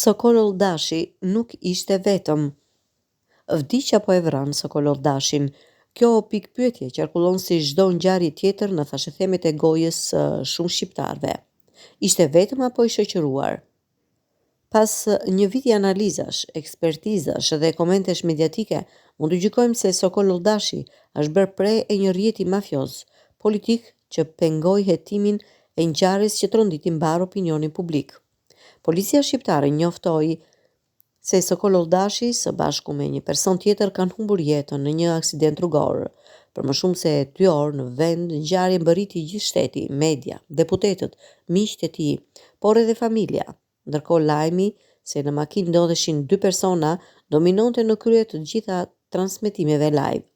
Sokol Oldashi nuk ishte vetëm. Vdiq apo e vran Sokol Oldashin? Kjo pikpyetje qarkullon si çdo ngjarje tjetër në thashëthemet e gojës së shumë shqiptarëve. Ishte vetëm apo i shoqëruar? Pas një viti analizash, ekspertizash dhe komentesh mediatike, mund të gjykojmë se Sokol Oldashi është bërë prej e një rjeti mafioz, politik që pengoi hetimin e ngjarjes që tronditi mbar opinionin publik. Policia shqiptare njoftoi se Sokol Oldashi së bashku me një person tjetër kanë humbur jetën në një aksident rrugor. Për më shumë se 2 orë në vend, ngjarjen mbërriti gjithë shteti, media, deputetët, miqtë e tij, por edhe familja. Ndërkohë lajmi se në makinë ndodheshin 2 persona dominonte në krye të gjitha transmetimeve live.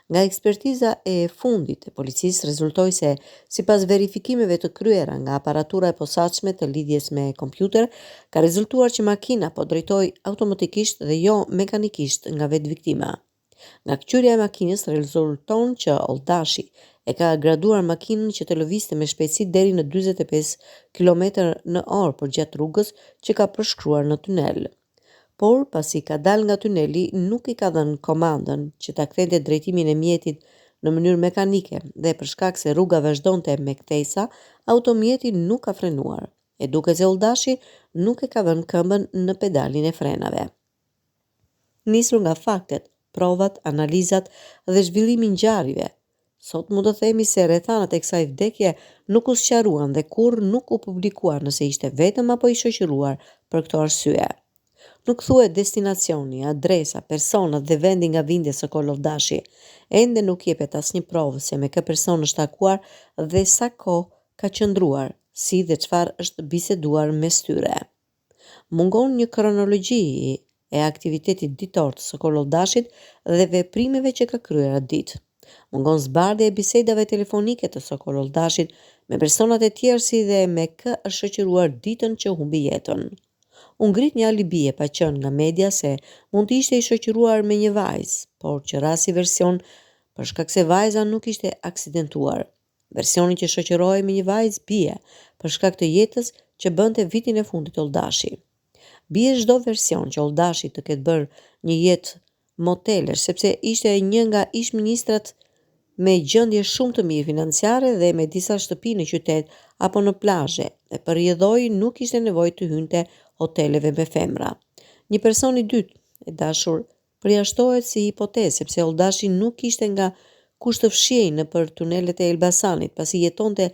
Nga ekspertiza e fundit e policisë rezultoi se sipas verifikimeve të kryera nga aparatura e posaçme të lidhjes me kompjuter, ka rezultuar që makina po drejtoi automatikisht dhe jo mekanikisht nga vetë viktima. Nga këqyrja e makinës rezulton që Oldashi e ka graduar makinën që të lëvizte me shpejtësi deri në 45 km/h përgjatë rrugës që ka përshkruar në tunel. Por pasi ka dalë nga tuneli, nuk i ka dhënë komandën që ta kthente drejtimin e mjetit në mënyrë mekanike dhe për shkak se rruga vazhdonte me kthesa, automjeti nuk ka frenuar. E duket se Oldashi nuk e ka vënë këmbën në pedalin e frenave. Nisur nga faktet, provat, analizat dhe zhvillimi i ngjarjeve, sot mund të themi se rrethanat e kësaj vdekje nuk u sqaruan dhe kurrë nuk u publikuar nëse ishte vetëm apo i shoqëruar për këto arsye. Nuk thuhet destinacioni, adresa, personat dhe vendi nga vindja Sokol Oldashi. Ende nuk jepet asnjë provë se me kë person është takuar dhe sa kohë ka qëndruar, si dhe çfarë është biseduar mes tyre. Mungon një kronologji e aktivitetit ditor të Sokol Oldashit dhe veprimeve që ka kryer atë ditë. Mungon zbardhja e bisedave telefonike të Sokol Oldashit me personat e tjerë si dhe me kë është shoqëruar ditën që humbi jetën. U ngrit një alibi e paqen nga media se mund të ishte i shoqëruar me një vajzë, por që rasti version për shkak se vajza nuk ishte aksidentuar. Versioni që shoqërohej me një vajzë bie për shkak të jetës që bënte vitin e fundit Oldashi. Bie çdo version që Oldashi të ketë bërë një jetë motelesh sepse ishte një nga ish-ministrat me gjendje shumë të mirë financiare dhe me disa shtëpi në qytet apo në plazhe dhe për rrjedhoi nuk ishte nevojë të hynte hoteleve me femra. Një person i dytë, e dashur, përjashtohet si hipotezë sepse Oldashi nuk ishte nga kushtëfshij nëpër tunelet e Elbasanit, pasi jetonte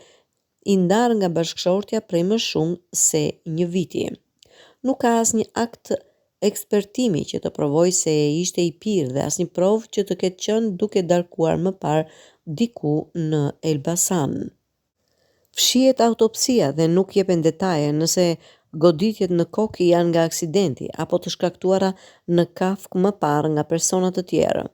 i ndarë nga bashkëshortja prej më shumë se një viti. Nuk ka asnjë akt ekspertimi që të provojë se ishte i pirë dhe asnjë provë që të ketë qenë duke darkuar më parë diku në Elbasan. Fshihet autopsia dhe nuk jepen detaje nëse goditjet në kokë janë nga aksidenti apo të shkaktuara në kafkë më parë nga persona të tjerë.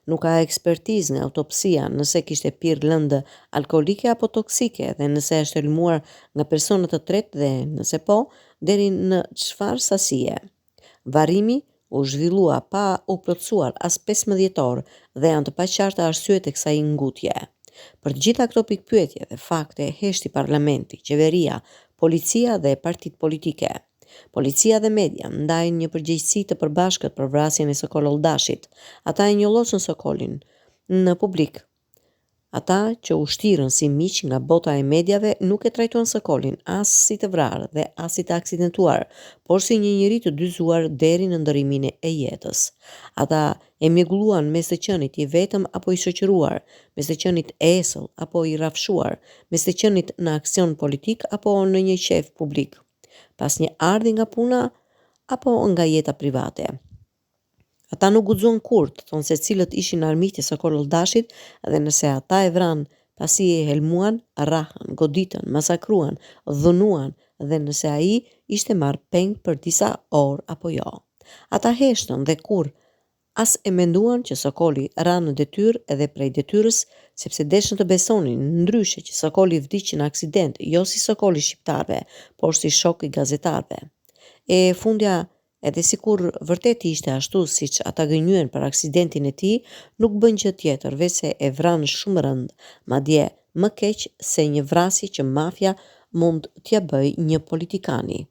Nuk ka ekspertizë nga autopsia nëse kishte pirë lëndë alkolike apo toksike dhe nëse është elmuar nga persona të tretë dhe nëse po, deri në çfarë sasie. Varrimi u zhvillua pa u plotësuar as 15 orë dhe janë të paqarta arsyet e kësaj ngutje. Për të gjitha këto pikpyetje dhe fakte e heshti parlamenti, qeveria, policia dhe partitë politike. Policia dhe media ndajnë një përgjegjësi të përbashkët për vrasjen e Sokol Oldashit. Ata e njollosën Sokolin në publik. Ata që u shtirën si miq nga bota e mediave nuk e trajtuan Sokolin as si të vrarë dhe as si të aksidentuar, por si një njeri të dyzuar deri në ndërimin e jetës. Ata e mjegulluan mes të qenit i vetëm apo i shoqëruar, mes të qenit esëll apo i rrafshuar, mes të qenit në aksion politik apo në një qef publik, pas një ardhi nga puna apo nga jeta private. Ata nuk guxuan kurrë të thonë se cilët ishin armiqtë e Sokol Oldashit dhe nëse ata e vranë pasi e helmuan, rrahën, goditën, masakruan, dhunuan dhe nëse ai ishte marrë peng për disa orë apo jo. Ata heshtën dhe kurrë as e menduan që Sokoli ra në detyrë edhe prej detyrës sepse deshën të besonin ndryshe që Sokoli vdiq në aksident, jo si Sokoli shqiptarve, por si shok i gazetarve. E fundja, edhe sikur vërtet ishte ashtu siç ata gënjyen për aksidentin e tij, nuk bën gjë tjetër veç se e vran shumë rënd, madje më keq se një vrasje që mafia mund t'ja bëj një politikani.